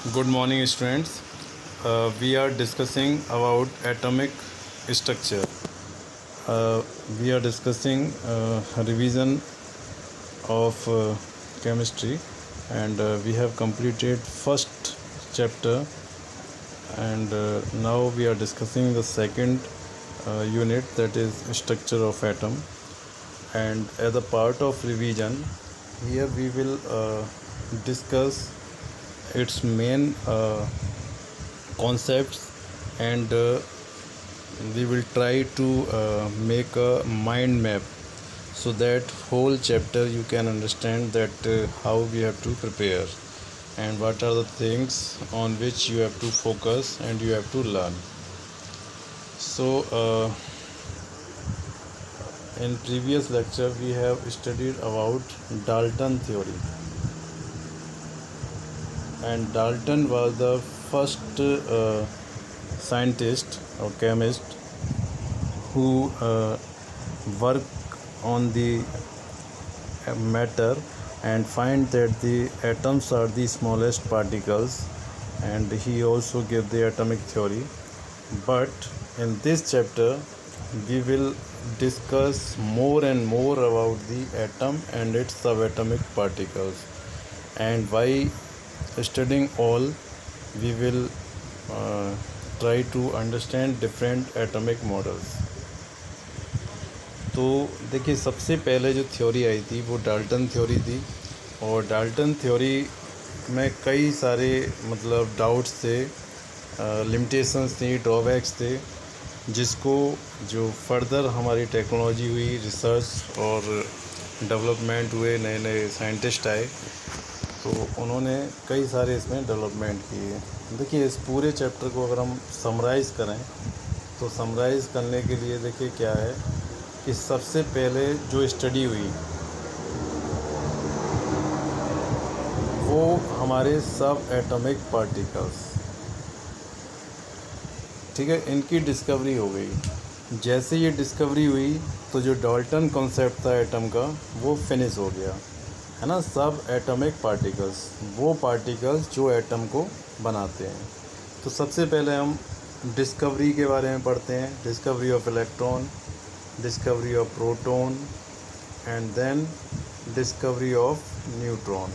Good morning, students. We are discussing about atomic structure. We are discussing revision of chemistry, and we have completed first chapter, and now we are discussing the second unit, that is structure of atom. And as a part of revision, here we will discuss its main concepts, and we will try to make a mind map, so that whole chapter you can understand that how we have to prepare and what are the things on which you have to focus and you have to learn. So in previous lecture we have studied about Dalton theory, and Dalton was the first scientist or chemist who worked on the matter and find that the atoms are the smallest particles, and he also gave the atomic theory. But in this chapter we will discuss more and more about the atom and its subatomic particles, and by studying all we will try to understand different atomic models. तो देखिए, सबसे पहले जो theory आई थी वो Dalton theory थी, और Dalton theory में कई सारे डाउट्स थे, लिमिटेशंस थी, ड्रॉबैक्स थे, जिसको जो फर्दर हमारी टेक्नोलॉजी हुई, रिसर्च और डेवलपमेंट हुए, नए नए साइंटिस्ट आए, तो उन्होंने कई सारे इसमें डेवलपमेंट किए। देखिए, इस पूरे चैप्टर को अगर हम समराइज़ करें तो समराइज़ करने के लिए देखिए क्या है कि सबसे पहले जो स्टडी हुई वो हमारे सब एटॉमिक पार्टिकल्स, ठीक है, इनकी डिस्कवरी हो गई। जैसे ये डिस्कवरी हुई तो जो डाल्टन कॉन्सेप्ट था एटम का वो फिनिश हो गया, है ना। सब एटॉमिक पार्टिकल्स, वो पार्टिकल्स जो एटम को बनाते हैं। तो सबसे पहले हम डिस्कवरी के बारे में पढ़ते हैं, discovery of electron, discovery of proton, and then discovery of neutron.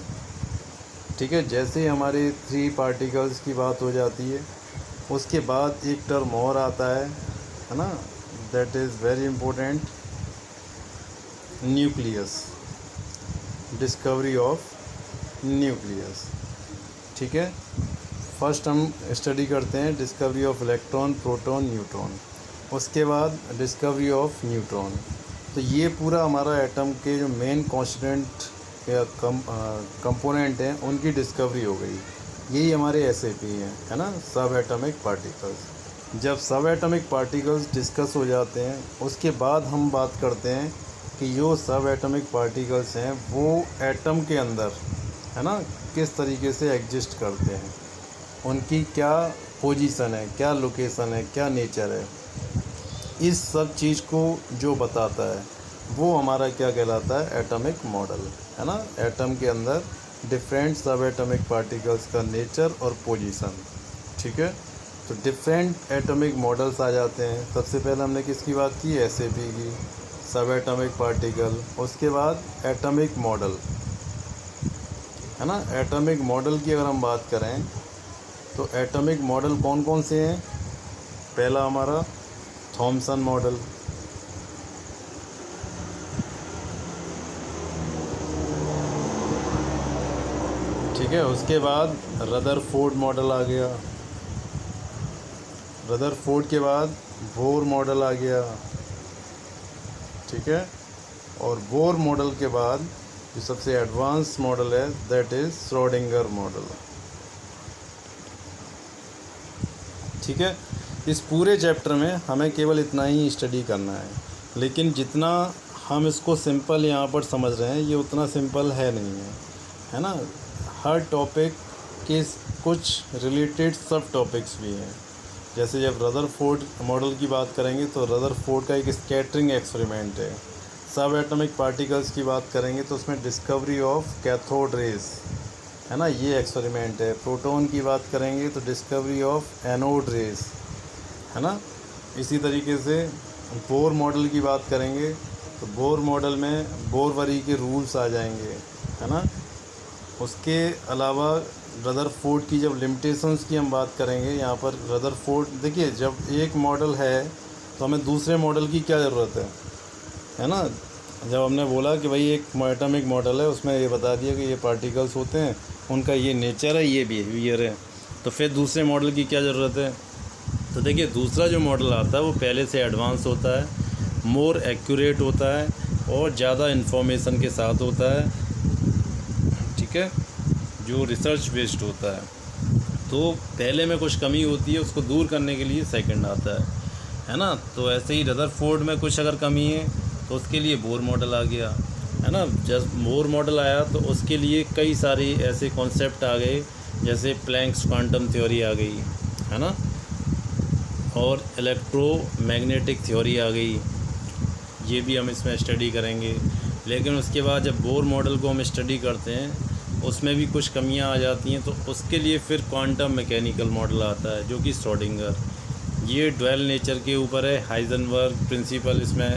ठीक है, जैसे ही हमारे 3 पार्टिकल्स की बात हो जाती है, उसके बाद एक टर्म और आता है ना, that is very important, nucleus, discovery of nucleus. ठीक है, फर्स्ट हम स्टडी करते हैं discovery of electron, proton, neutron, उसके बाद डिस्कवरी ऑफ न्यूट्रॉन। तो ये पूरा हमारा एटम के जो मेन कॉन्स्टिट्यूएंट या कंपोनेंट हैं उनकी डिस्कवरी हो गई। यही हमारे SAP हैं, है ना, सब एटॉमिक पार्टिकल्स। जब सब एटॉमिक पार्टिकल्स डिस्कस हो जाते हैं, उसके बाद हम बात करते हैं कि जो सब एटॉमिक पार्टिकल्स हैं वो एटम के अंदर, है ना, किस तरीके से एग्जिस्ट करते हैं, उनकी क्या पोजीशन है, क्या लोकेशन है, क्या नेचर है। इस सब चीज़ को जो बताता है वो हमारा क्या कहलाता है, एटॉमिक मॉडल, है ना। एटम के अंदर डिफरेंट सब एटॉमिक पार्टिकल्स का नेचर और पोजीशन। ठीक है, तो डिफरेंट एटॉमिक मॉडल्स आ जाते हैं। सबसे पहले हमने किसकी बात की, SAP की, सब एटॉमिक पार्टिकल। उसके बाद एटॉमिक मॉडल, है ना। एटॉमिक मॉडल की अगर हम बात करें तो एटॉमिक मॉडल कौन कौन से हैं। पहला हमारा थॉमसन मॉडल, ठीक है। उसके बाद रदरफोर्ड मॉडल आ गया, रदरफोर्ड के बाद बोर मॉडल आ गया, ठीक है। और बोर मॉडल के बाद जो सबसे एडवांस मॉडल है दैट इज़ श्रोडिंगर मॉडल। ठीक है, इस पूरे चैप्टर में हमें केवल इतना ही स्टडी करना है, लेकिन जितना हम इसको सिंपल यहाँ पर समझ रहे हैं ये उतना सिंपल है नहीं है ना। हर टॉपिक के कुछ रिलेटेड सब टॉपिक्स भी हैं। जैसे जब रदरफोर्ड मॉडल की बात करेंगे तो रदरफोर्ड का एक स्कैटरिंग एक्सपेरिमेंट है। सब एटॉमिक पार्टिकल्स की बात करेंगे तो उसमें डिस्कवरी ऑफ कैथोड रेज, है ना, ये एक्सपेरिमेंट है। प्रोटॉन की बात करेंगे तो डिस्कवरी ऑफ एनोड रेस, है ना। इसी तरीके से बोर मॉडल की बात करेंगे तो बोर मॉडल में बोरवरी के रूल्स आ जाएंगे, है ना। उसके अलावा रदरफोर्ड की जब लिमिटेशंस की हम बात करेंगे, यहाँ पर रदरफोर्ड देखिए, जब एक मॉडल है तो हमें दूसरे मॉडल की क्या ज़रूरत है ना। जब हमने बोला कि भाई एक एटॉमिक मॉडल है, उसमें ये बता दिया कि ये पार्टिकल्स होते हैं, उनका ये नेचर है, ये बिहेवियर है, तो फिर दूसरे मॉडल की क्या ज़रूरत है। तो देखिए, दूसरा जो मॉडल आता है वो पहले से एडवांस होता है, मोर एक्यूरेट होता है और ज़्यादा इन्फॉर्मेशन के साथ होता है, ठीक है, जो रिसर्च बेस्ड होता है। तो पहले में कुछ कमी होती है, उसको दूर करने के लिए सेकंड आता है ना। तो ऐसे ही रदरफोर्ड में कुछ अगर कमी है तो उसके लिए बोर मॉडल आ गया, है ना। जब बोर मॉडल आया तो उसके लिए कई सारे ऐसे कॉन्सेप्ट आ गए, जैसे प्लैंक्स क्वांटम थ्योरी आ गई, है ना, और इलेक्ट्रोमैग्नेटिक थ्योरी आ गई, ये भी हम इसमें स्टडी करेंगे। लेकिन उसके बाद जब बोर मॉडल को हम स्टडी करते हैं, उसमें भी कुछ कमियां आ जाती हैं, तो उसके लिए फिर क्वांटम मैकेनिकल मॉडल आता है, जो कि श्रोडिंगर। ये ड्वेल नेचर के ऊपर है, हाइजेनबर्ग प्रिंसिपल इसमें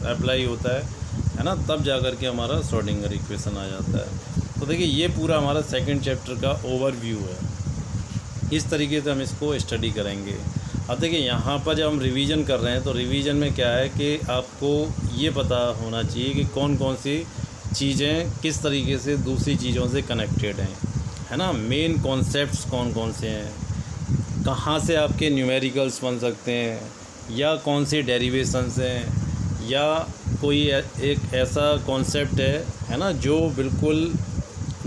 अप्लाई होता है ना, तब जा कर के हमारा श्रोडिंगर इक्वेशन आ जाता है। तो देखिए, ये पूरा हमारा सेकंड चैप्टर का ओवरव्यू है। इस तरीके से हम इसको स्टडी करेंगे। अब देखिए, यहाँ पर जब हम रिवीजन कर रहे हैं तो रिवीजन में क्या है कि आपको ये पता होना चाहिए कि कौन कौन सी चीज़ें किस तरीके से दूसरी चीज़ों से कनेक्टेड हैं, है ना। मेन कॉन्सेप्ट्स कौन कौन से हैं, कहाँ से आपके न्यूमेरिकल्स बन सकते हैं, या कौन से डेरिवेशंस हैं, या कोई एक ऐसा कॉन्सेप्ट है ना, जो बिल्कुल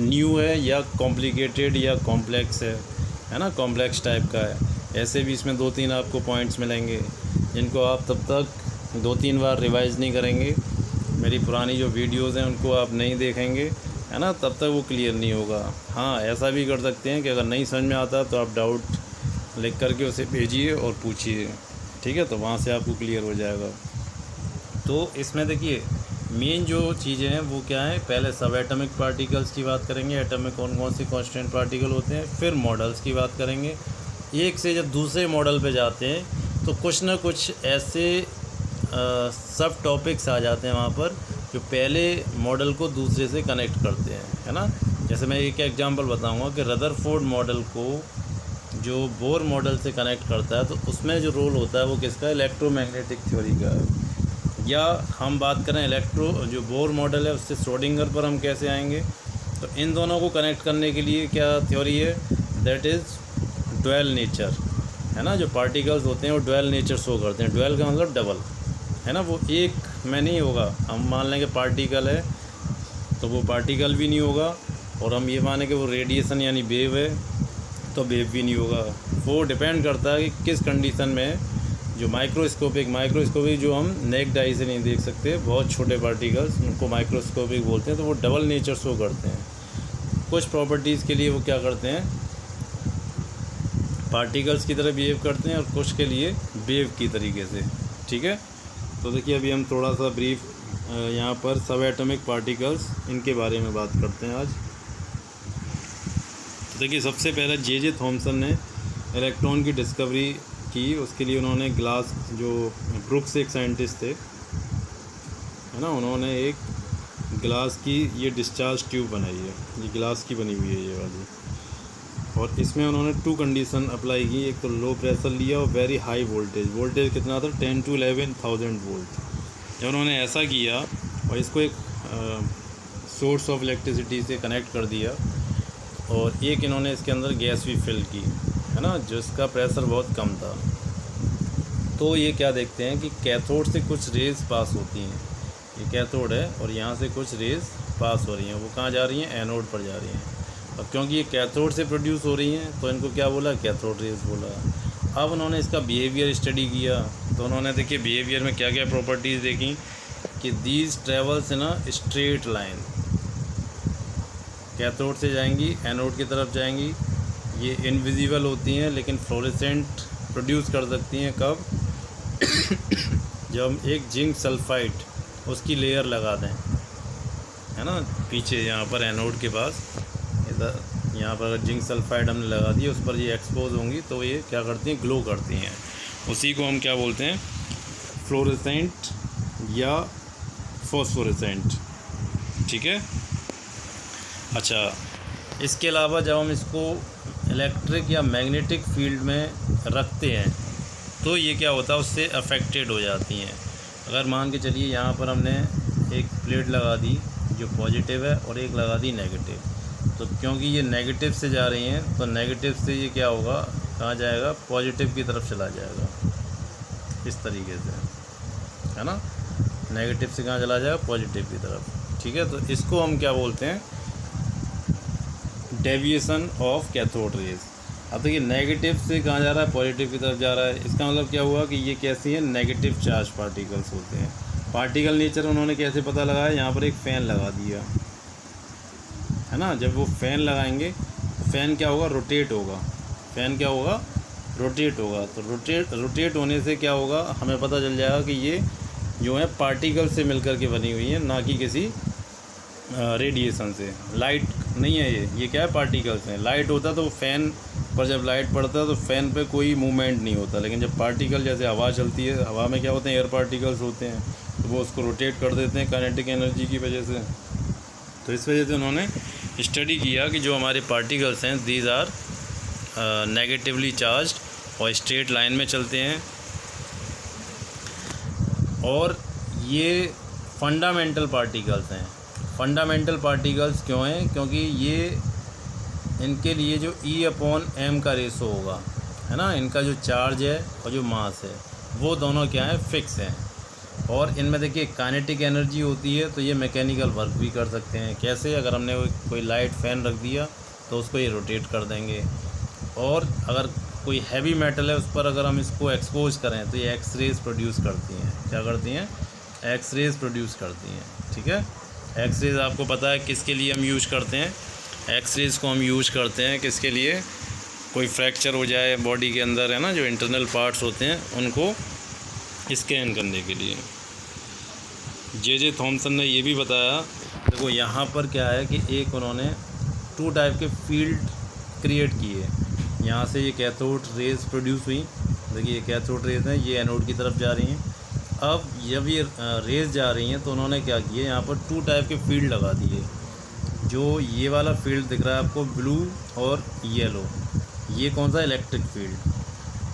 न्यू है या कॉम्प्लिकेटेड या कॉम्प्लेक्स है ना, कॉम्प्लेक्स टाइप का है। ऐसे भी इसमें 2-3 आपको पॉइंट्स मिलेंगे, जिनको आप तब तक 2-3 बार रिवाइज़ नहीं करेंगे, मेरी पुरानी जो वीडियोज़ हैं उनको आप नहीं देखेंगे, है ना, तब तक वो क्लियर नहीं होगा। हाँ, ऐसा भी कर सकते हैं कि अगर नहीं समझ में आता तो आप डाउट लिख करके उसे भेजिए और पूछिए, ठीक है, तो वहाँ से आपको क्लियर हो जाएगा। तो इसमें देखिए, मेन जो चीज़ें हैं वो क्या है, पहले सब एटॉमिक पार्टिकल्स की बात करेंगे, एटॉमिक कौन कौन से कांस्टेंट पार्टिकल होते हैं, फिर मॉडल्स की बात करेंगे। एक से जब दूसरे मॉडल पे जाते हैं तो कुछ ना कुछ ऐसे सब टॉपिक्स आ जाते हैं वहाँ पर, जो पहले मॉडल को दूसरे से कनेक्ट करते हैं, है ना। जैसे मैं एक एग्जांपल बताऊंगा कि रदरफोर्ड मॉडल को जो बोर मॉडल से कनेक्ट करता है, तो उसमें जो रोल होता है वो किसका, इलेक्ट्रोमैग्नेटिक थ्योरी का है। या हम बात करें जो बोर मॉडल है उससे श्रोडिंगर पर हम कैसे आएंगे, तो इन दोनों को कनेक्ट करने के लिए क्या थ्योरी है, दैट इज़ ड्वेल नेचर, है ना। जो पार्टिकल्स होते हैं वो ड्वेल नेचर शो करते हैं। ड्वेल का मतलब डबल, है ना, वो एक में नहीं होगा। हम मान लेंगे पार्टिकल है तो वो पार्टिकल भी नहीं होगा, और हम ये माने कि वो रेडिएशन यानी वेव है तो वेव भी नहीं होगा। वो डिपेंड करता है कि किस कंडीशन में, जो माइक्रोस्कोपिक जो हम नेक्ड आई से नहीं देख सकते, बहुत छोटे पार्टिकल्स, उनको माइक्रोस्कोपिक बोलते हैं, तो वो डबल नेचर शो करते हैं। कुछ प्रॉपर्टीज़ के लिए वो क्या करते हैं, पार्टिकल्स की तरह बिहेव करते हैं, और कुछ के लिए वेव की तरीके से, ठीक है। तो देखिए, अभी हम थोड़ा सा ब्रीफ यहाँ पर सब एटॉमिक पार्टिकल्स इनके बारे में बात करते हैं आज। तो देखिए, सबसे पहले जे थॉमसन ने इलेक्ट्रॉन की डिस्कवरी की। उसके लिए उन्होंने ग्लास, जो ब्रुक्स एक साइंटिस्ट थे, है ना, उन्होंने एक ग्लास की ये डिस्चार्ज ट्यूब बनाई है, ये ग्लास की बनी हुई है ये वाली, और इसमें उन्होंने 2 कंडीशन अप्लाई की। एक तो लो प्रेशर लिया और वेरी हाई वोल्टेज कितना था, 10 to 11,000 वोल्ट। जब उन्होंने ऐसा किया और इसको एक सोर्स ऑफ इलेक्ट्रिसिटी से कनेक्ट कर दिया, और एक इन्होंने इसके अंदर गैस भी फिल की, है ना, जिसका प्रेशर बहुत कम था। तो ये क्या देखते हैं कि कैथोड से कुछ रेज़ पास होती हैं, ये कैथोड है, और यहाँ से कुछ रेज़ पास हो रही हैं, वो कहाँ जा रही हैं, एनोड पर जा रही हैं। अब क्योंकि ये कैथोड से प्रोड्यूस हो रही हैं तो इनको क्या बोला, कैथोड रेज़ बोला। अब उन्होंने इसका बिहेवियर स्टडी किया, तो उन्होंने देखिए बिहेवियर में क्या क्या प्रॉपर्टीज़ देखी कि these travels in a straight line, cathode से जाएंगी एनोड की तरफ जाएंगी, ये इनविजिबल होती हैं लेकिन फ्लोरेसेंट प्रोड्यूस कर सकती हैं। कब जब हम एक जिंक सल्फाइड उसकी लेयर लगा दें, है ना, पीछे यहाँ पर एनोड के पास, इधर यहाँ पर अगर जिंक सल्फाइड हमने लगा दिया, उस पर ये एक्सपोज होंगी तो ये क्या करती हैं, ग्लो करती हैं। उसी को हम क्या बोलते हैं, फ्लोरेसेंट या फॉस्फोरेसेंट। ठीक है। अच्छा, इसके अलावा जब हम इसको इलेक्ट्रिक या मैग्नेटिक फील्ड में रखते हैं तो ये क्या होता है, उससे अफेक्टेड हो जाती हैं। अगर मान के चलिए यहाँ पर हमने एक प्लेट लगा दी जो पॉजिटिव है और एक लगा दी नेगेटिव, तो क्योंकि ये नेगेटिव से जा रही हैं तो नेगेटिव से ये क्या होगा, कहाँ जाएगा, पॉजिटिव की तरफ चला जाएगा, इस तरीके से, है ना। नेगेटिव से कहाँ चला जाएगा, पॉजिटिव की तरफ। ठीक है, तो इसको हम क्या बोलते हैं, डेविएशन ऑफ कैथोड रेज। अब देखिए नेगेटिव से कहाँ जा रहा है, पॉजिटिव की तरफ जा रहा है। इसका मतलब क्या हुआ कि ये कैसी है, नेगेटिव चार्ज पार्टिकल्स होते हैं। पार्टिकल नेचर उन्होंने कैसे पता लगाया, यहाँ पर एक फ़ैन लगा दिया, है ना। जब वो फ़ैन लगाएंगे तो फ़ैन क्या होगा, रोटेट होगा। फ़ैन क्या होगा, रोटेट होगा। तो रोटेट होने से क्या होगा, हमें पता चल जाएगा कि ये जो है पार्टिकल से मिलकर के बनी हुई है, ना कि किसी रेडिएशन से। लाइट नहीं है ये क्या है, पार्टिकल्स हैं। लाइट होता तो फ़ैन पर जब लाइट पड़ता है तो फ़ैन पे कोई मूवमेंट नहीं होता, लेकिन जब पार्टिकल जैसे हवा चलती है, हवा में क्या होते हैं, एयर पार्टिकल्स होते हैं, तो वो उसको रोटेट कर देते हैं काइनेटिक एनर्जी की वजह से। तो इस वजह से उन्होंने स्टडी किया कि जो हमारे पार्टिकल्स हैं, दीज आर नेगेटिवली चार्ज्ड और स्ट्रेट लाइन में चलते हैं। और ये फंडामेंटल पार्टिकल्स हैं। फंडामेंटल पार्टिकल्स क्यों हैं, क्योंकि ये इनके लिए जो E/m का रेशो होगा, है ना, इनका जो चार्ज है और जो मास है वो दोनों क्या है, फिक्स हैं। और इनमें देखिए काइनेटिक एनर्जी होती है, तो ये मैकेनिकल वर्क भी कर सकते हैं। कैसे, अगर हमने कोई लाइट फ़ैन रख दिया तो उसको ये रोटेट कर देंगे। और अगर कोई हैवी मेटल है उस पर अगर हम इसको एक्सपोज करें तो ये एक्स रेज़ प्रोड्यूस करती हैं। क्या करती हैं, एक्स रेज़ प्रोड्यूस करती हैं। ठीक है, एक्स रेज़ आपको पता है किसके लिए हम यूज करते हैं। एक्स रेज़ को हम यूज करते हैं किसके लिए, कोई फ्रैक्चर हो जाए बॉडी के अंदर, है ना, जो इंटरनल पार्ट्स होते हैं उनको स्कैन करने के लिए। जे थॉमसन ने ये भी बताया, देखो यहाँ पर क्या है कि एक उन्होंने 2 टाइप के फील्ड क्रिएट किए। यहाँ से ये कैथोड रेज प्रोड्यूस हुई, देखिए ये कैथोड रेज हैं, ये एनोड की तरफ जा रही हैं। अब जब ये रेज जा रही हैं तो उन्होंने क्या किए, यहाँ पर 2 टाइप के फील्ड लगा दिए। जो ये वाला फील्ड दिख रहा है आपको, ब्लू और येलो, ये कौन सा, इलेक्ट्रिक फील्ड।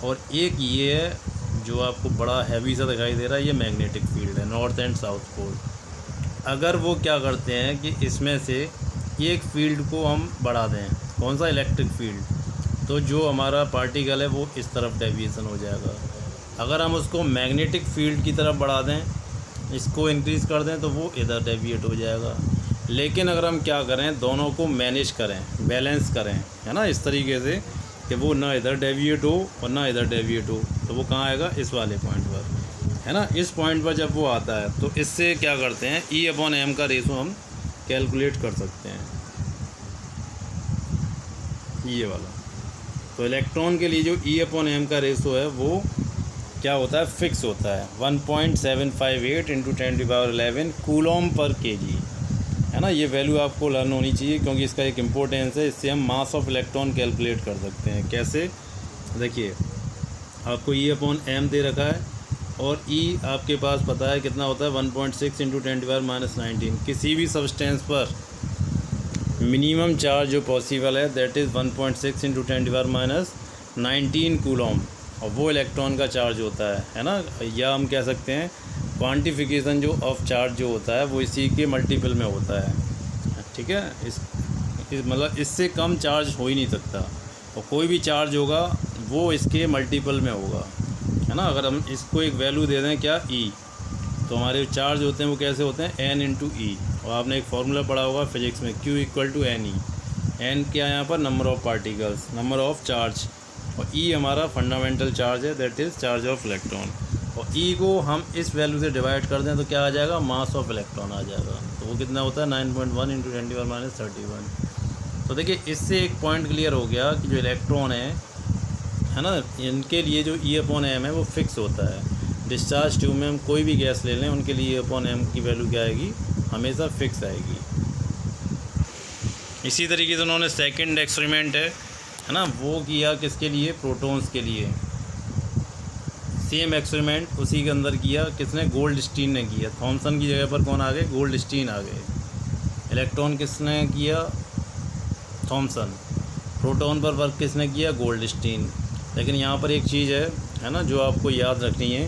और एक ये है जो आपको बड़ा हैवी सा दिखाई दे रहा है, ये मैग्नेटिक फील्ड है, नॉर्थ एंड साउथ पोल। अगर वो क्या करते हैं कि इसमें से एक फील्ड को हम बढ़ा दें, कौन सा, इलेक्ट्रिक फील्ड, तो जो हमारा पार्टिकल है वो इस तरफ डेविएशन हो जाएगा। अगर हम उसको मैग्नेटिक फील्ड की तरफ बढ़ा दें, इसको इंक्रीज़ कर दें, तो वो इधर डेविएट हो जाएगा। लेकिन अगर हम क्या करें, दोनों को मैनेज करें, बैलेंस करें, है ना, इस तरीके से कि वो ना इधर डेविएट हो और ना इधर डेविएट हो, तो वो कहाँ आएगा, इस वाले पॉइंट पर, है ना। इस पॉइंट पर जब वो आता है तो इससे क्या करते हैं, E/m का रेशो हम कैलकुलेट कर सकते हैं, ये वाला। तो इलेक्ट्रॉन के लिए जो E/m का रेशो है वो क्या होता है, फिक्स होता है, 1.758 × 10⁻11 कूलॉम पर kg, है ना। ये वैल्यू आपको लर्न होनी चाहिए क्योंकि इसका एक इम्पोर्टेंस है। इससे हम मास ऑफ इलेक्ट्रॉन कैलकुलेट कर सकते हैं। कैसे, देखिए आपको E/m दे रखा है और E आपके पास पता है कितना होता है, 1.6 × 10⁻19। किसी भी सब्सटेंस पर मिनिमम चार्ज जो पॉसिबल है दैट इज़ 1.6 × 10⁻19 कूलॉम, और वो इलेक्ट्रॉन का चार्ज होता है ना। या हम कह सकते हैं क्वांटिफिकेशन जो ऑफ चार्ज जो होता है वो इसी के मल्टीपल में होता है। ठीक है, इस मतलब इससे कम चार्ज हो ही नहीं सकता, और कोई भी चार्ज होगा वो इसके मल्टीपल में होगा, है ना। अगर हम इसको एक वैल्यू दे दें क्या, E, तो हमारे चार्ज होते हैं वो कैसे होते हैं, N × E। और आपने एक फार्मूला पढ़ा होगा फिजिक्स में, Q = NE। N क्या है यहाँ पर, number of particles, number of charge, और E हमारा फंडामेंटल चार्ज है, that is charge of electron. और E को हम इस वैल्यू से डिवाइड कर दें तो क्या आ जाएगा, मास ऑफ इलेक्ट्रॉन आ जाएगा। तो वो कितना होता है, 9.1 × 10⁻31। तो देखिए इससे एक पॉइंट क्लियर हो गया कि जो इलेक्ट्रॉन है ना, इनके लिए जो E/m है वो फिक्स होता है। डिस्चार्ज ट्यूब में हम कोई भी गैस ले लें, उनके लिए E/m की वैल्यू क्या आएगी, हमेशा फिक्स आएगी। इसी तरीके से उन्होंने सेकंड एक्सपेरिमेंट है ना, वो किया किसके लिए, प्रोटॉन्स के लिए। सेम एक्सपेरिमेंट उसी के अंदर किया, किसने, गोल्डस्टीन ने किया। थॉमसन की जगह पर कौन आ गए, गोल्डस्टीन आ गए। इलेक्ट्रॉन किसने किया, थॉमसन। प्रोटॉन पर वर्क किसने किया, गोल्डस्टीन। लेकिन यहाँ पर एक चीज़ है ना, जो आपको याद रखनी है,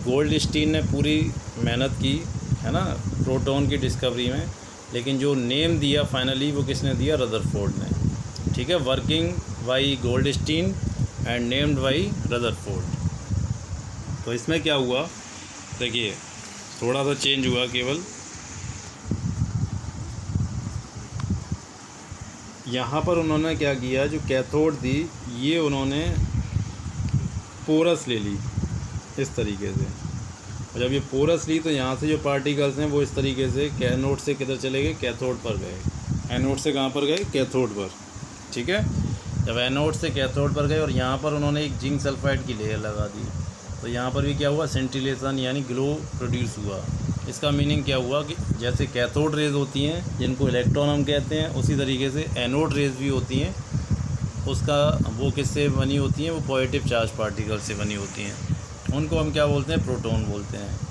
गोल्डस्टीन ने पूरी मेहनत की है ना प्रोटॉन की डिस्कवरी में, लेकिन जो नेम दिया फाइनली वो किसने दिया, रदरफोर्ड ने। ठीक है, working by Goldstein and named by Rutherford. तो इसमें क्या हुआ, देखिए थोड़ा सा चेंज हुआ केवल। यहाँ पर उन्होंने क्या किया, जो कैथोड थी ये उन्होंने पोरस ले ली इस तरीके से। और जब ये पोरस ली तो यहाँ से जो पार्टिकल्स हैं वो इस तरीके से एनोड से किधर चले गए, कैथोड पर गए। एनोड से कहाँ पर गए, कैथोड पर। ठीक है, जब एनोड से कैथोड पर गए और यहाँ पर उन्होंने एक जिंक सल्फाइड की लेयर लगा दी, तो यहाँ पर भी क्या हुआ, सेंटिलेशन यानी ग्लो प्रोड्यूस हुआ। इसका मीनिंग क्या हुआ कि जैसे कैथोड रेज होती हैं जिनको इलेक्ट्रॉन हम कहते हैं, उसी तरीके से एनोड रेज भी होती हैं, उसका वो किससे बनी होती हैं, वो पॉजिटिव चार्ज पार्टिकल से बनी होती हैं। उनको हम क्या बोलते हैं, प्रोटॉन बोलते हैं।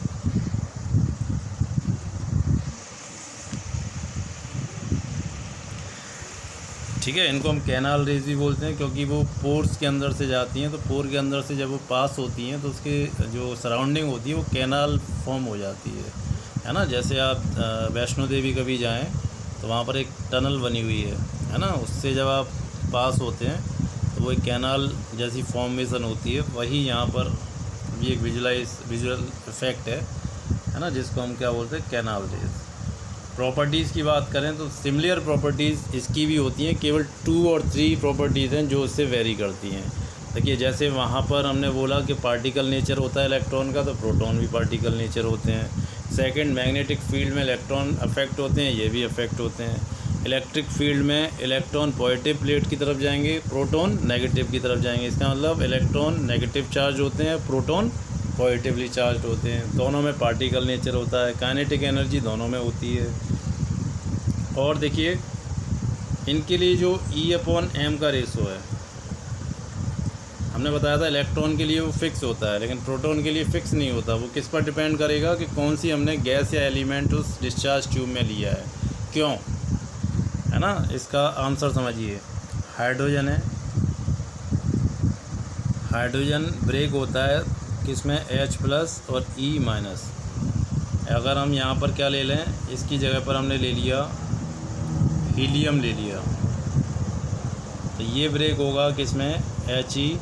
ठीक है, इनको हम कैनाल रेज भी बोलते हैं, क्योंकि वो पोर्स के अंदर से जाती हैं। तो पोर के अंदर से जब वो पास होती हैं तो उसके जो सराउंडिंग होती है वो कैनाल फॉर्म हो जाती है ना। जैसे आप वैष्णो देवी कभी जाएं तो वहाँ पर एक टनल बनी हुई है ना, उससे जब आप पास होते हैं तो वो एक कैनाल जैसी फॉर्मेशन होती है। वही यहाँ पर भी एक विजुअल इफेक्ट है ना, जिसको हम क्या बोलते हैं, कैनाल रेज। प्रॉपर्टीज़ की बात करें तो सिमिलर प्रॉपर्टीज़ इसकी भी होती हैं, केवल 2 और 3 प्रॉपर्टीज़ हैं जो उससे वेरी करती हैं। देखिए जैसे वहाँ पर हमने बोला कि पार्टिकल नेचर होता है इलेक्ट्रॉन का, तो प्रोटॉन भी पार्टिकल नेचर होते हैं। सेकंड, मैग्नेटिक फील्ड में इलेक्ट्रॉन अफेक्ट होते हैं, ये भी अफेक्ट होते हैं। इलेक्ट्रिक फील्ड में इलेक्ट्रॉन पॉजिटिव प्लेट की तरफ जाएंगे, प्रोटॉन नेगेटिव की तरफ जाएंगे। इसका मतलब इलेक्ट्रॉन नेगेटिव चार्ज होते हैं, प्रोटॉन पॉजिटिवली चार्ज होते हैं। दोनों में पार्टिकल नेचर होता है, काइनेटिक एनर्जी दोनों में होती है। और देखिए इनके लिए जो E/m का रेशो है, हमने बताया था इलेक्ट्रॉन के लिए वो फिक्स होता है, लेकिन प्रोटॉन के लिए फिक्स नहीं होता। वो किस पर डिपेंड करेगा कि कौन सी हमने गैस या एलिमेंट उस डिस्चार्ज ट्यूब में लिया है, क्यों, है ना। इसका आंसर समझिए, हाइड्रोजन है, हाइड्रोजन ब्रेक होता है किसमें, H+ और E-। अगर हम यहाँ पर क्या ले लें, इसकी जगह पर हमने ले लिया हीलियम ले लिया, तो ये ब्रेक होगा किसमें, He+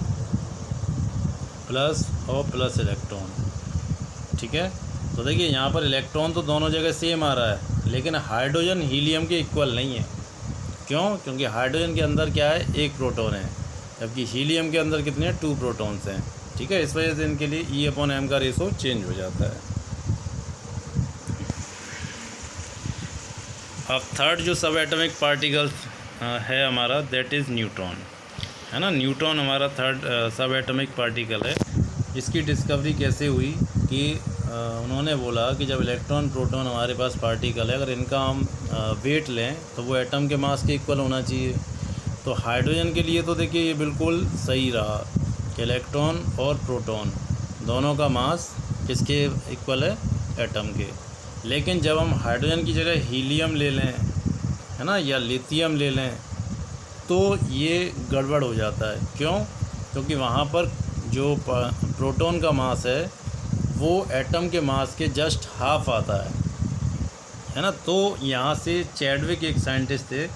और प्लस इलेक्ट्रॉन। ठीक है, तो देखिए यहाँ पर इलेक्ट्रॉन तो दोनों जगह सेम आ रहा है, लेकिन हाइड्रोजन हीलियम के इक्वल नहीं है। क्यों, क्योंकि हाइड्रोजन के अंदर क्या है, 1 प्रोटॉन है, जबकि हीलियम के अंदर कितने हैं, 2 प्रोटॉन्स हैं। ठीक है, इस वजह से इनके लिए E/m का रेशो चेंज हो जाता है। अब थर्ड जो सब एटॉमिक पार्टिकल है हमारा, दैट इज़ न्यूट्रॉन, है ना। न्यूट्रॉन हमारा थर्ड सब एटॉमिक पार्टिकल है। इसकी डिस्कवरी कैसे हुई कि उन्होंने बोला कि जब इलेक्ट्रॉन प्रोटॉन हमारे पास पार्टिकल है, अगर इनका हम वेट लें तो वो एटम के मास के इक्वल होना चाहिए। तो हाइड्रोजन के लिए तो देखिए ये बिल्कुल सही रहा कि इलेक्ट्रॉन और प्रोटॉन दोनों का मास किसके इक्वल है, एटम के। लेकिन जब हम हाइड्रोजन की जगह हीलियम ले लें, है ना, या लिथियम ले लें, तो ये गड़बड़ हो जाता है। क्यों, क्योंकि वहाँ पर जो प्रोटॉन का मास है वो एटम के मास के जस्ट हाफ आता है ना। तो यहाँ से चैडविक एक साइंटिस्ट थे,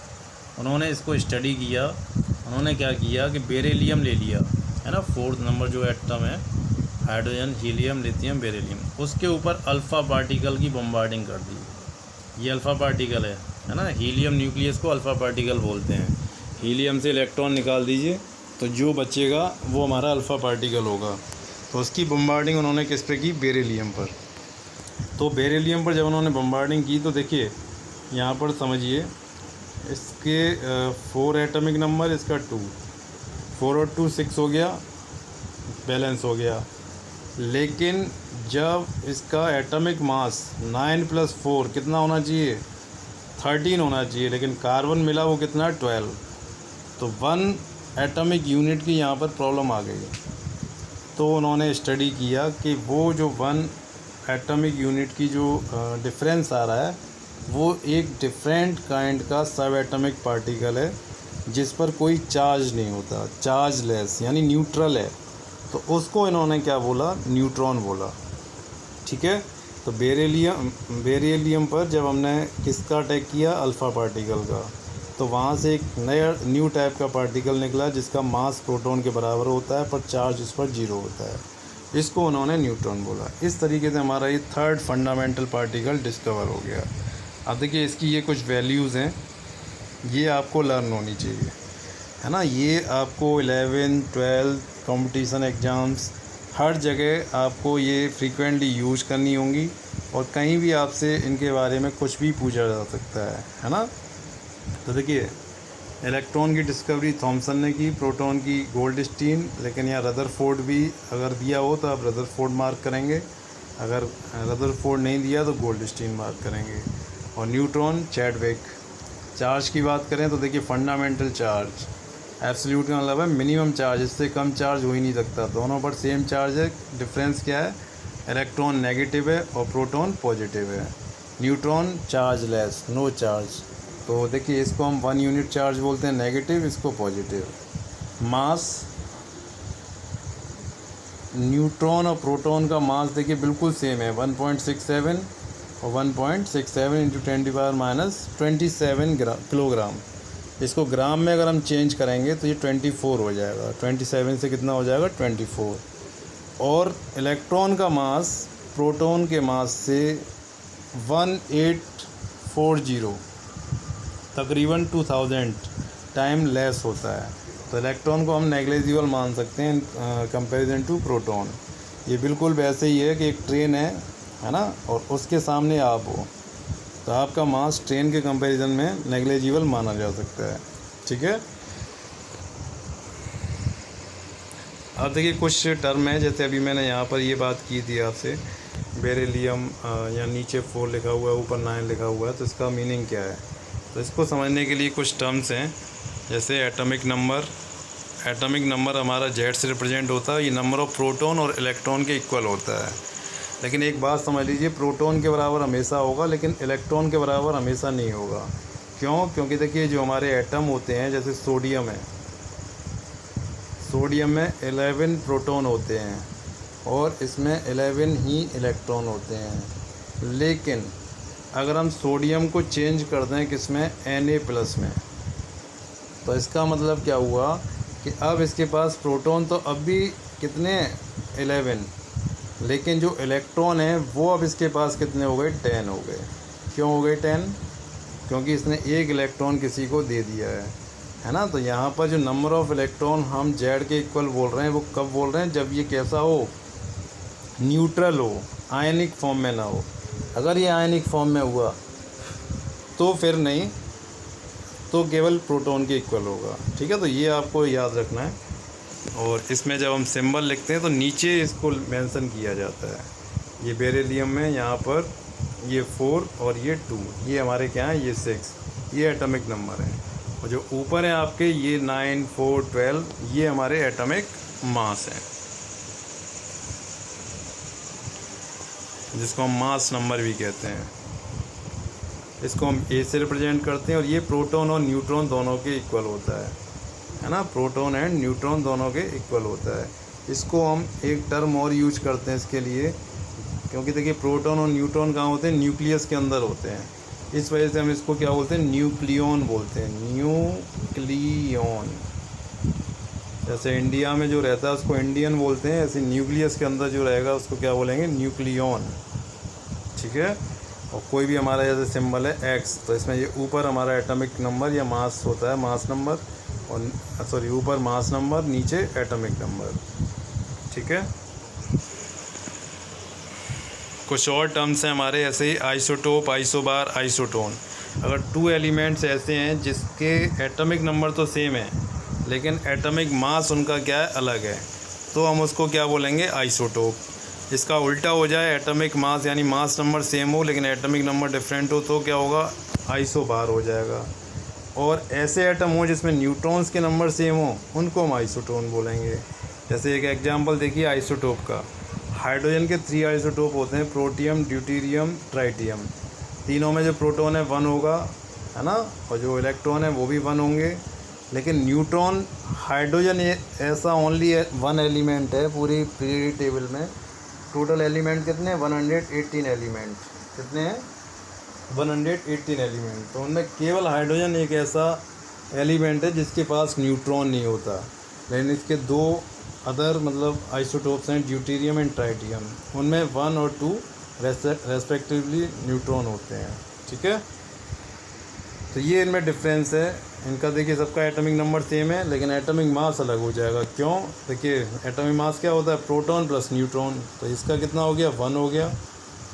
उन्होंने इसको स्टडी किया। उन्होंने क्या किया कि बेरिलियम ले लिया, है ना, 4th नंबर जो एटम है, हाइड्रोजन, हीलियम, लिथियम, बेरिलियम, उसके ऊपर अल्फ़ा पार्टिकल की बम्बार्डिंग कर दी। ये अल्फ़ा पार्टिकल है ना, हीलियम न्यूक्लियस को अल्फ़ा पार्टिकल बोलते हैं। हीलियम से इलेक्ट्रॉन निकाल दीजिए तो जो बचेगा वो हमारा अल्फ़ा पार्टिकल होगा। तो उसकी बम्बार्डिंग उन्होंने किस पे की, बेरिलियम पर। तो बेरिलियम पर जब उन्होंने बम्बार्डिंग की तो देखिए यहाँ पर समझिए, इसके 4 एटॉमिक नंबर, इसका 2, 4 और 2 6 हो गया, बैलेंस हो गया। लेकिन जब इसका एटॉमिक मास 9 + 4 कितना होना चाहिए, 13 होना चाहिए, लेकिन कार्बन मिला वो कितना 12, तो 1 एटॉमिक यूनिट की यहाँ पर प्रॉब्लम आ गई। तो उन्होंने स्टडी किया कि वो जो 1 एटॉमिक यूनिट की जो डिफरेंस आ रहा है वो एक डिफरेंट काइंड का सब एटॉमिक पार्टिकल है जिस पर कोई चार्ज नहीं होता, चार्जलेस यानी न्यूट्रल है। तो उसको इन्होंने क्या बोला, न्यूट्रॉन बोला। ठीक है, तो बेरिलियम पर जब हमने किसका अटैक किया, अल्फ़ा पार्टिकल का, तो वहाँ से एक नया न्यू टाइप का पार्टिकल निकला जिसका मास प्रोटॉन के बराबर होता है पर चार्ज उस पर 0 होता है। इसको उन्होंने न्यूट्रॉन बोला। इस तरीके से हमारा ये 3rd फंडामेंटल पार्टिकल डिस्कवर हो गया। अब देखिए इसकी ये कुछ वैल्यूज़ हैं, ये आपको लर्न होनी चाहिए, है ना। ये आपको 11, 12 कंपटीशन एग्ज़ाम्स हर जगह आपको ये फ्रीक्वेंटली यूज करनी होंगी और कहीं भी आपसे इनके बारे में कुछ भी पूछा जा सकता है ना। तो देखिए इलेक्ट्रॉन की डिस्कवरी थॉमसन ने की, प्रोटॉन की गोल्डस्टीन, लेकिन यहाँ रदरफोर्ड भी अगर दिया हो तो आप रदरफोर्ड मार्क करेंगे, अगर रदरफोर्ड नहीं दिया तो गोल्डस्टीन मार्क करेंगे। और न्यूट्रॉन चैडविक। चार्ज की बात करें तो देखिए फंडामेंटल चार्ज, एब्सोल्यूट का मतलब है मिनिमम चार्ज, इससे कम चार्ज हो ही नहीं सकता। दोनों पर सेम चार्ज है, डिफरेंस क्या है, इलेक्ट्रॉन नेगेटिव है और प्रोटॉन पॉजिटिव है। Neutron chargeless, no charge. तो देखिए इसको हम 1 यूनिट चार्ज बोलते हैं नेगेटिव, इसको पॉजिटिव। मास, न्यूट्रॉन और प्रोटॉन का मास देखिए बिल्कुल सेम है, 1.67 और 1.67 × 10⁻27 किलोग्राम। इसको ग्राम में अगर हम चेंज करेंगे तो ये 24 हो जाएगा, 27 से कितना हो जाएगा 24। और इलेक्ट्रॉन का मास प्रोटॉन के मास से 1840 तकरीबन 2000 टाइम लेस होता है। तो इलेक्ट्रॉन को हम नेग्लिजिबल मान सकते हैं कंपैरिजन टू प्रोटॉन। ये बिल्कुल वैसे ही है कि एक ट्रेन है ना, और उसके सामने आप हो तो आपका मास ट्रेन के कंपैरिजन में नेग्लिजिबल माना जा सकता है। ठीक है, अब देखिए कुछ टर्म है, जैसे अभी मैंने यहाँ पर ये बात की थी आपसे, बेरिलियम या नीचे 4 लिखा हुआ है, ऊपर 9 लिखा हुआ है, तो इसका मीनिंग क्या है। तो इसको समझने के लिए कुछ टर्म्स हैं, जैसे एटॉमिक नंबर। एटॉमिक नंबर हमारा Z से रिप्रेजेंट होता है, ये नंबर ऑफ प्रोटॉन और इलेक्ट्रॉन के इक्वल होता है। लेकिन एक बात समझ लीजिए, प्रोटॉन के बराबर हमेशा होगा लेकिन इलेक्ट्रॉन के बराबर हमेशा नहीं होगा। क्यों? क्योंकि देखिए जो हमारे एटम होते हैं, जैसे सोडियम है, सोडियम में 11 प्रोटॉन होते हैं और इसमें 11 ही इलेक्ट्रॉन होते हैं। लेकिन अगर हम सोडियम को चेंज कर दें किसमें, Na+ में, तो इसका मतलब क्या हुआ कि अब इसके पास प्रोटॉन तो अब भी कितने हैं, 11, लेकिन जो इलेक्ट्रॉन है वो अब इसके पास कितने हो गए, 10 हो गए। क्यों हो गए 10? क्योंकि इसने एक इलेक्ट्रॉन किसी को दे दिया है ना। तो यहाँ पर जो नंबर ऑफ़ इलेक्ट्रॉन हम Z के इक्वल बोल रहे हैं वो कब बोल रहे हैं, जब ये कैसा हो, न्यूट्रल हो, आयनिक फॉर्म में ना हो। अगर ये आयनिक फॉर्म में हुआ तो फिर नहीं, तो केवल प्रोटॉन के इक्वल होगा। ठीक है, तो ये आपको याद रखना है। और इसमें जब हम सिंबल लिखते हैं तो नीचे इसको मेंशन किया जाता है। ये बेरिलियम में यहाँ पर ये 4 और ये 2, ये हमारे क्या हैं, ये 6, ये एटॉमिक नंबर है। और जो ऊपर है आपके ये 9, 4, 12, ये हमारे एटॉमिक मास हैं, जिसको हम मास नंबर भी कहते हैं। इसको हम A से रिप्रेजेंट करते हैं और ये प्रोटॉन और न्यूट्रॉन दोनों के इक्वल होता है ना, प्रोटॉन एंड न्यूट्रॉन दोनों के इक्वल होता है। इसको हम एक टर्म और यूज करते हैं इसके लिए, क्योंकि देखिए प्रोटॉन और न्यूट्रॉन कहाँ होते हैं, न्यूक्लियस के अंदर होते हैं। इस वजह से हम इसको क्या बोलते हैं, न्यूक्लियन बोलते हैं, न्यूक्लियन। जैसे इंडिया में जो रहता है उसको इंडियन बोलते हैं, ऐसे न्यूक्लियस के अंदर जो रहेगा उसको क्या बोलेंगे, न्यूक्लियन। ठीक है, और कोई भी हमारा जैसे सिंबल है X, तो इसमें ये ऊपर हमारा एटॉमिक नंबर या मास होता है, मास नंबर, और सॉरी ऊपर मास नंबर, नीचे एटॉमिक नंबर। ठीक है, कुछ और टर्म्स हैं हमारे ऐसे ही, आइसोटोप, आइसोबार, आइसोटोन। अगर 2 एलिमेंट्स ऐसे हैं जिसके एटॉमिक नंबर तो सेम है लेकिन एटॉमिक मास उनका क्या है, अलग है, तो हम उसको क्या बोलेंगे, आइसोटोप। इसका उल्टा हो जाए, एटॉमिक मास यानी मास नंबर सेम हो लेकिन एटॉमिक नंबर डिफरेंट हो, तो क्या होगा, आइसोबार हो जाएगा। और ऐसे एटम हो जिसमें न्यूट्रॉन्स के नंबर सेम हो उनको हम आइसोटोन बोलेंगे। जैसे एक एग्जांपल देखिए आइसोटोप का, हाइड्रोजन के 3 आइसोटोप होते हैं, प्रोटियम, ड्यूटेरियम, ट्राइटियम। तीनों में जो प्रोटॉन है 1 होगा, है ना, और जो इलेक्ट्रॉन है वो भी 1 होंगे। लेकिन न्यूट्रॉन, हाइड्रोजन ऐसा ओनली 1 एलिमेंट है पूरी पीरियडिक टेबल में। टोटल एलिमेंट कितने हैं? 118 एलिमेंट। कितने हैं? 118 एलिमेंट। तो उनमें केवल हाइड्रोजन एक ऐसा एलिमेंट है जिसके पास न्यूट्रॉन नहीं होता। लेकिन इसके 2 अदर मतलब आइसोटोप्स हैं, ड्यूटेरियम एंड ट्राइटियम, उनमें 1 और 2 रेस्पेक्टिवली न्यूट्रॉन होते हैं। ठीक है, तो ये इनमें डिफरेंस है। इनका देखिए सबका एटॉमिक नंबर सेम है लेकिन एटॉमिक मास अलग हो जाएगा। क्यों? देखिए एटॉमिक मास क्या होता है? Proton plus neutron. तो इसका कितना हो गया? 1 हो गया।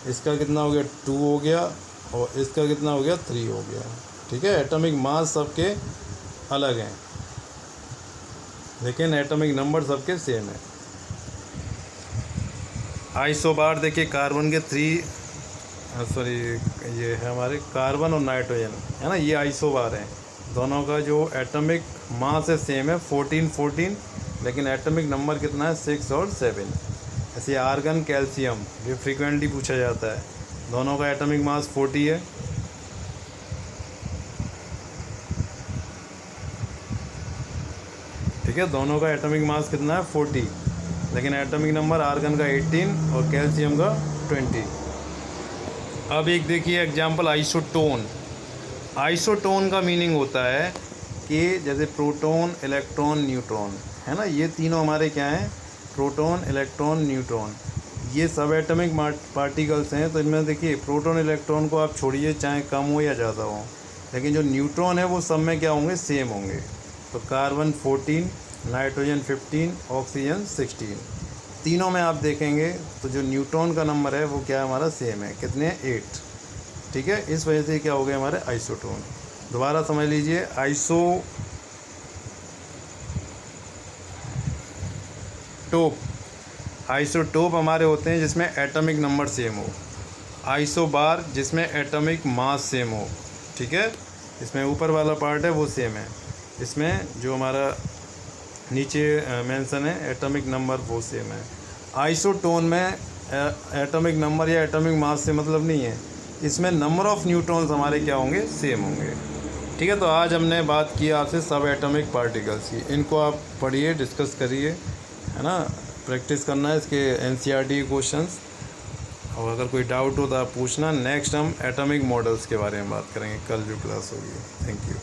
इसका कितना हो गया? 2 हो गया। और इसका कितना हो गया? 3 हो गया। ठीक है, एटॉमिक मास सबके अलग हैं लेकिन एटॉमिक नंबर सबके सेम है। आइसोबार देखिए कार्बन के 3 सॉरी ये है हमारे कार्बन और नाइट्रोजन, है ना, ये आइसोबार हैं। दोनों का जो एटॉमिक मास है सेम है 14, लेकिन एटॉमिक नंबर कितना है? 6 और 7। ऐसे आर्गन, कैल्शियम, ये फ्रीक्वेंटली पूछा जाता है। दोनों का एटॉमिक मास 40 है। ठीक है, दोनों का एटॉमिक मास कितना है? 40, लेकिन एटॉमिक नंबर आर्गन का 18 और कैल्शियम का 20। अब एक देखिए एग्जांपल आइसोटोन। आइसोटोन का मीनिंग होता है कि जैसे प्रोटॉन, इलेक्ट्रॉन, न्यूट्रॉन, है ना, ये तीनों हमारे क्या हैं? प्रोटॉन, इलेक्ट्रॉन, न्यूट्रॉन, ये सब एटॉमिक पार्टिकल्स हैं। तो इनमें देखिए प्रोटॉन, इलेक्ट्रॉन को आप छोड़िए, चाहे कम हो या ज़्यादा हो, लेकिन जो न्यूट्रॉन है वो सब में क्या होंगे? सेम होंगे। तो कार्बन 14, नाइट्रोजन 15, ऑक्सीजन 16। तीनों में आप देखेंगे तो जो न्यूट्रॉन का नंबर है वो क्या हमारा? सेम है। कितने? 8। ठीक है, इस वजह से क्या हो गए हमारे? आइसोटोन। दोबारा समझ लीजिए, आइसोटोप हमारे होते हैं जिसमें एटॉमिक नंबर सेम हो। आइसोबार जिसमें एटॉमिक मास सेम हो। ठीक है, इसमें ऊपर वाला पार्ट है वो सेम है, इसमें जो हमारा नीचे मेंशन है एटॉमिक नंबर वो सेम है। आइसोटोन में एटॉमिक नंबर या एटॉमिक मास से मतलब नहीं है, इसमें नंबर ऑफ़ न्यूट्रॉन्स हमारे क्या होंगे? सेम होंगे। ठीक है, तो आज हमने बात की आपसे सब एटॉमिक पार्टिकल्स की। इनको आप पढ़िए, डिस्कस करिए, है ना, प्रैक्टिस करना है इसके NCERT क्वेश्चंस। और अगर कोई डाउट हो तो आप पूछना। नेक्स्ट हम एटॉमिक मॉडल्स के बारे में बात करेंगे कल जो क्लास होगी। Thank you.